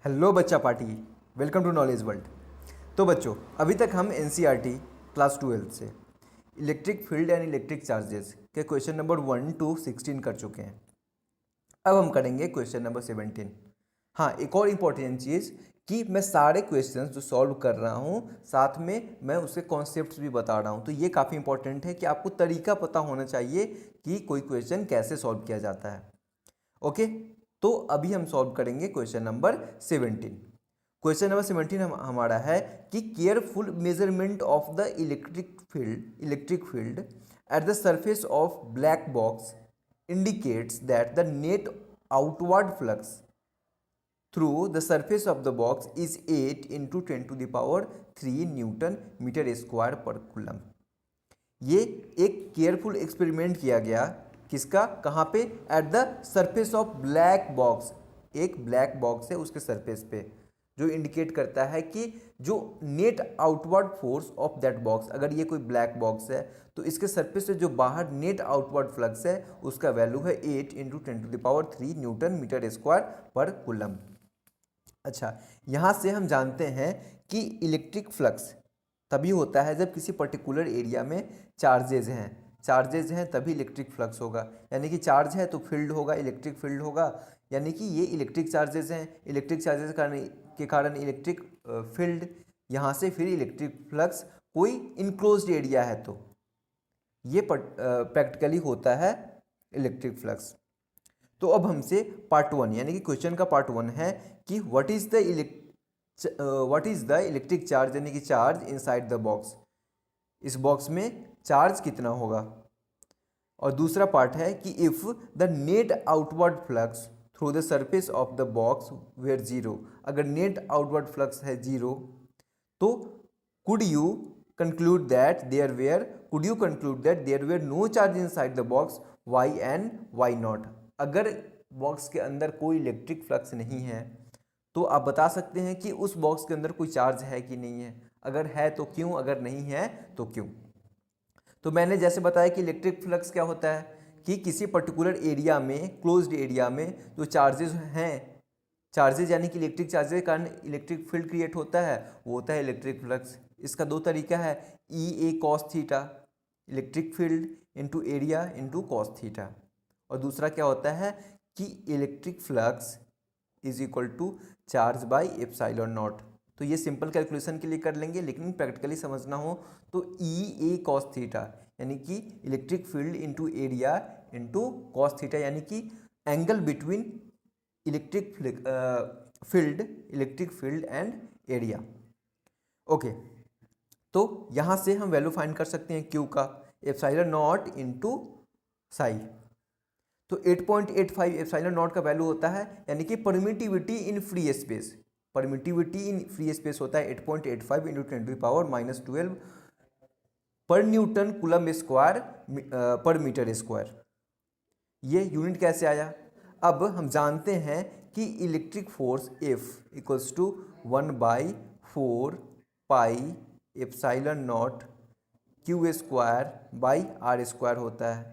Hello बच्चा party, welcome to knowledge world. तो बच्चों, अभी तक हम एनसीईआरटी क्लास 12 से electric field and electric charges के क्वेश्चन नंबर 1 to 16 कर चुके हैं। अब हम करेंगे क्वेश्चन नंबर 17। हाँ, एक और इम्पॉर्टेंट चीज़ कि मैं सारे क्वेश्चंस जो सॉल्व कर रहा हूँ साथ में मैं उसके कॉन्सेप्ट्स भी बता रहा हूँ। तो ये काफ़ी इंपॉर्टेंट है कि आपको तरीका पता होना चाहिए कि कोई क्वेश्चन कैसे सॉल्व किया जाता है। ओके, तो अभी हम सॉल्व करेंगे क्वेश्चन नंबर 17। क्वेश्चन नंबर 17 हमारा है कि careful measurement of the electric field at the surface of black box indicates that the net outward flux through the surface of the box is 8 into 10 to the power 3 newton meter square per coulomb. ये एक careful experiment किया गया, किसका, कहाँ पे, at the surface of black box. एक black box है, उसके सरफेस पे, जो इंडिकेट करता है कि जो net outward force of that box, अगर ये कोई ब्लैक बॉक्स है तो इसके सरफेस से जो बाहर नेट आउटवर्ड फ्लक्स है उसका वैल्यू है 8 into 10 to the power 3 newton meter square per coulomb. अच्छा, यहाँ से हम जानते हैं कि इलेक्ट्रिक फ्लक्स तभी होता है जब किसी पर्टिकुलर एरिया में चार्जेज हैं तभी इलेक्ट्रिक फ्लक्स होगा। यानी कि चार्ज है तो फील्ड होगा, इलेक्ट्रिक फील्ड होगा। यानी कि ये इलेक्ट्रिक चार्जेज हैं, इलेक्ट्रिक चार्जेज के कारण इलेक्ट्रिक फील्ड, यहाँ से फिर इलेक्ट्रिक फ्लक्स। कोई इनक्लोज्ड एरिया है तो ये प्रैक्टिकली होता है इलेक्ट्रिक फ्लक्स। तो अब हमसे पार्ट 1 यानी कि क्वेश्चन का पार्ट 1 है कि what is the electric charge, यानी कि चार्ज इनसाइड द बॉक्स। इस बॉक्स में चार्ज कितना होगा। और दूसरा पार्ट है कि if the net outward flux through the surface of the box were zero, अगर नेट आउटवर्ड फ्लक्स है जीरो तो could you conclude that there were no charge inside the box, why and why not. अगर box के अंदर कोई electric flux नहीं है तो आप बता सकते हैं कि उस बॉक्स के अंदर कोई चार्ज है कि नहीं है, अगर है तो क्यों, अगर नहीं है तो क्यों। तो मैंने जैसे बताया कि इलेक्ट्रिक फ्लक्स क्या होता है कि किसी पर्टिकुलर एरिया में, क्लोज्ड एरिया में जो चार्जेस हैं, चार्जेस यानी कि इलेक्ट्रिक चार्जेस के कारण इलेक्ट्रिक फील्ड क्रिएट होता है, वो होता है इलेक्ट्रिक फ्लक्स। इसका दो तरीका है, E A cos theta, electric field into area into cos theta. और दूसरा क्या होता है कि electric flux is equal to charge by epsilon naught. तो ये सिंपल कैलकुलेशन के लिए कर लेंगे, लेकिन प्रैक्टिकली समझना हो तो ई ए कॉस थीटा यानी कि electric field into area into cos theta, यानी कि angle between electric field and area. Okay, तो यहाँ से हम वैल्यू फाइंड कर सकते हैं क्यू का, एप्सिलॉन नॉट इंटू साई। तो 8.85 एप्सिलॉन नॉट का वैल्यू होता है, यानी कि permittivity in free space. Permittivity in free space होता है 8.85 into 10 to power -12 per newton coulomb square per metre square. ये यूनिट कैसे आया। अब हम जानते हैं कि electric force F equals to 1/4 pi epsilon naught q square by r square होता है।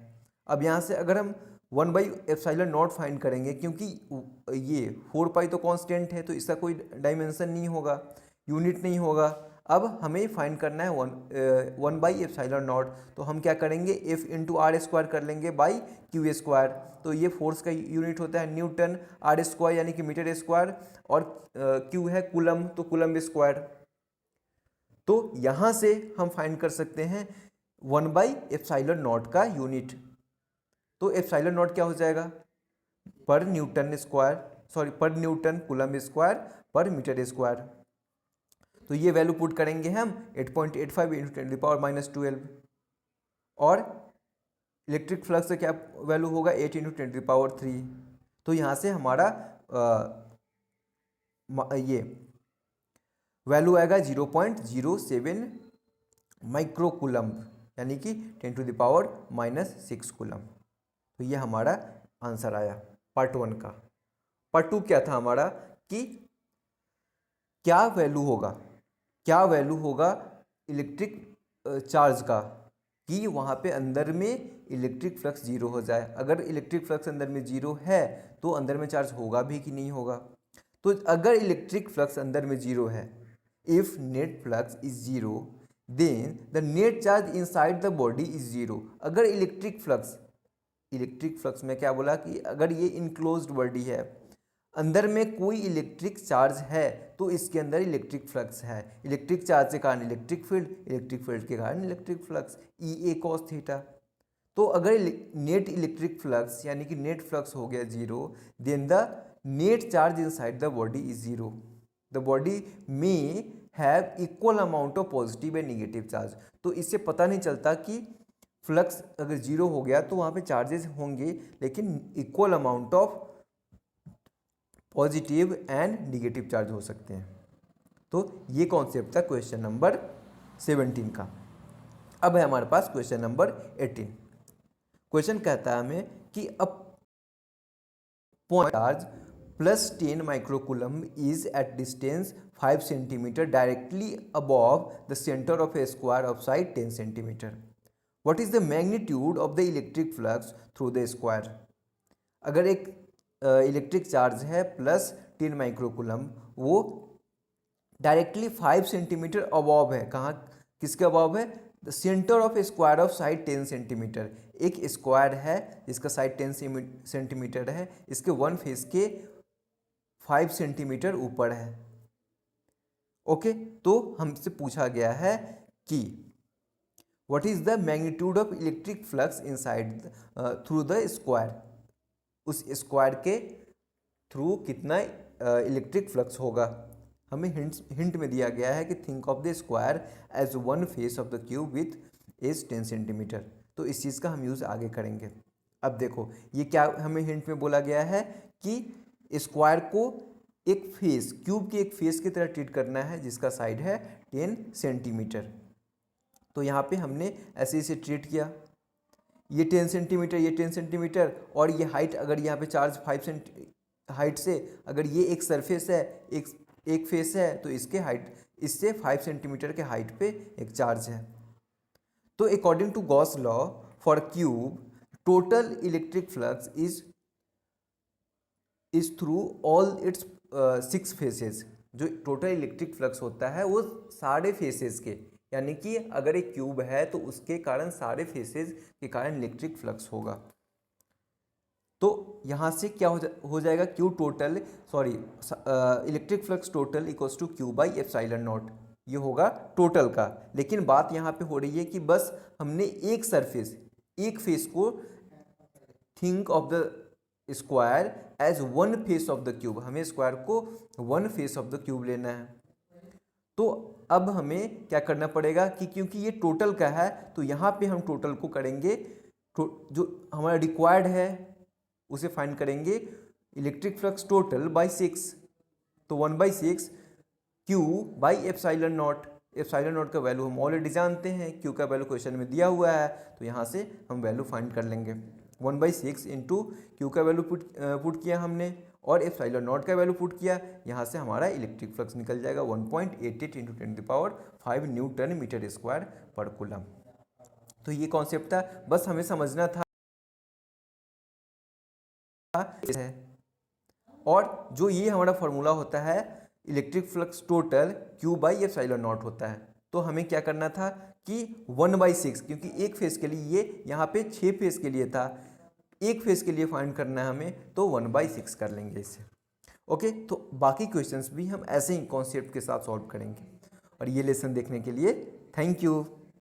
अब यहाँ से अगर हम 1/एप्सिलॉन नॉट फाइंड करेंगे, क्योंकि ये 4 पाई तो कांस्टेंट है तो इसका कोई डायमेंशन नहीं होगा, यूनिट नहीं होगा। अब हमें फाइंड करना है 1/एप्सिलॉन नॉट, तो हम क्या करेंगे, F इंटू आर स्क्वायर कर लेंगे बाई क्यू स्क्वायर। तो ये फोर्स का यूनिट होता है न्यूटन, आर स्क्वायर यानी कि मीटर स्क्वायर, और क्यू है कूलम, तो कूलम स्क्वायर। तो यहाँ से हम फाइंड कर सकते हैं 1/एप्सिलॉन नॉट का यूनिट। तो एप्सिलॉन नॉट क्या हो जाएगा, पर newton coulomb square per metre square. तो ये वैल्यू पुट करेंगे हम 8.85 इंटू 10 टू पावर -12, और इलेक्ट्रिक फ्लक्स का क्या वैल्यू होगा, 8 इंटू 10 टू पावर 3। तो यहाँ से हमारा ये वैल्यू आएगा 0.07 माइक्रो कूलम, यानी कि 10 टू द पावर -6 कूलम। तो ये हमारा आंसर आया पार्ट 1 का। पार्ट 2 क्या था हमारा कि क्या वैल्यू होगा इलेक्ट्रिक चार्ज का कि वहाँ पे अंदर में इलेक्ट्रिक फ्लक्स जीरो हो जाए। अगर इलेक्ट्रिक फ्लक्स अंदर में जीरो है तो अंदर में चार्ज होगा भी कि नहीं होगा। तो अगर इलेक्ट्रिक फ्लक्स अंदर में जीरो है, if net flux is zero then the net charge inside the body is zero. अगर इलेक्ट्रिक फ्लक्स में क्या बोला कि अगर ये इनक्लोज्ड बॉडी है, अंदर में कोई इलेक्ट्रिक चार्ज है, तो इसके अंदर इलेक्ट्रिक फ्लक्स है। इलेक्ट्रिक चार्ज के कारण इलेक्ट्रिक फील्ड के कारण electric flux, E A cos theta. तो अगर नेट इलेक्ट्रिक फ्लक्स यानी कि नेट फ्लक्स हो गया zero, then the net charge inside the body is zero. The body में have equal amount of positive and negative charge. तो इससे पता नहीं चलता कि फ्लक्स अगर जीरो हो गया तो वहाँ पे चार्जेस होंगे, लेकिन equal amount of positive and negative charge हो सकते हैं। तो ये कॉन्सेप्ट था क्वेश्चन नंबर 17 का। अब है हमारे पास क्वेश्चन नंबर 18। क्वेश्चन कहता है हमें कि a point charge plus 10 microcoulomb is at distance 5 centimetre directly above the centre of A square of side 10 centimetre. What is the magnitude of the electric flux through the square. अगर एक electric charge है plus 10 microcoulomb, वो directly 5 centimetre above है। कहाँ, किसके above है? The centre of A square of side 10 centimetre. एक square है जिसका साइड 10 सेंटीमीटर है, इसके वन फेस के 5 सेंटीमीटर ऊपर है। ओके, तो हमसे पूछा गया है कि what is the magnitude of electric flux inside through the square. उस स्क्वायर के थ्रू कितना इलेक्ट्रिक फ्लक्स होगा। हमें हिंट में दिया गया है कि think of the square as one face of the cube with edge 10 centimetre. तो इस चीज़ का हम यूज़ आगे करेंगे। अब देखो ये क्या हमें हिंट में बोला गया है कि स्क्वायर को एक फेस, क्यूब के एक फेस की तरह ट्रीट करना है जिसका साइड है 10 सेंटीमीटर। तो यहाँ पे हमने ऐसे इसे ट्रीट किया, ये 10 सेंटीमीटर, ये 10 सेंटीमीटर, और ये हाइट, अगर यहाँ पे चार्ज 5 हाइट से, अगर ये एक सरफेस है, एक फेस है, तो इसके हाइट, इससे 5 सेंटीमीटर के हाइट पे एक चार्ज है। तो according to Gauss law for cube total electric flux is through all its 6 faces. जो टोटल इलेक्ट्रिक फ्लक्स होता है वो सारे फेसेस के, यानी कि अगर एक क्यूब है तो उसके कारण सारे फेसेस के कारण इलेक्ट्रिक फ्लक्स होगा। तो यहाँ से क्या हो जाएगा, q total, sorry, electric flux total equals to q by epsilon naught. ये होगा टोटल का। लेकिन बात यहाँ पे हो रही है कि बस हमने एक सरफेस, एक फेस को think of the square as one face of the cube. हमें स्क्वायर को one face of the cube लेना है। तो अब हमें क्या करना पड़ेगा कि क्योंकि ये टोटल का है तो यहाँ पे हम टोटल को करेंगे, जो हमारा रिक्वायर्ड है उसे फाइंड करेंगे इलेक्ट्रिक फ्लक्स टोटल बाय 6। तो 1/6 Q by epsilon not. Epsilon not का वैल्यू हम ऑलरेडी जानते हैं, क्यू का वैल्यू क्वेश्चन में दिया हुआ है, तो यहाँ से हम वैल्यू फाइंड कर लेंगे। 1/6 इंटू क्यू का वैल्यू पुट किया हमने, और एप्सिलॉन नॉट का वैल्यू पुट किया। यहाँ से हमारा इलेक्ट्रिक फ्लक्स निकल जाएगा 1.88 into 10⁻5 Newton meter square per coulomb. तो ये कॉन्सेप्ट था, बस हमें समझना था है। और जो ये हमारा फॉर्मूला होता है electric flux total Q by epsilon not होता है। तो हमें क्या करना था कि 1/6, क्योंकि एक फेस के लिए, ये यहाँ पे 6 फेस के लिए था, एक फेस के लिए फाइंड करना है हमें, तो 1/6 कर लेंगे इसे। ओके, तो बाकी क्वेश्चंस भी हम ऐसे ही कॉन्सेप्ट के साथ सॉल्व करेंगे। और ये लेसन देखने के लिए थैंक यू।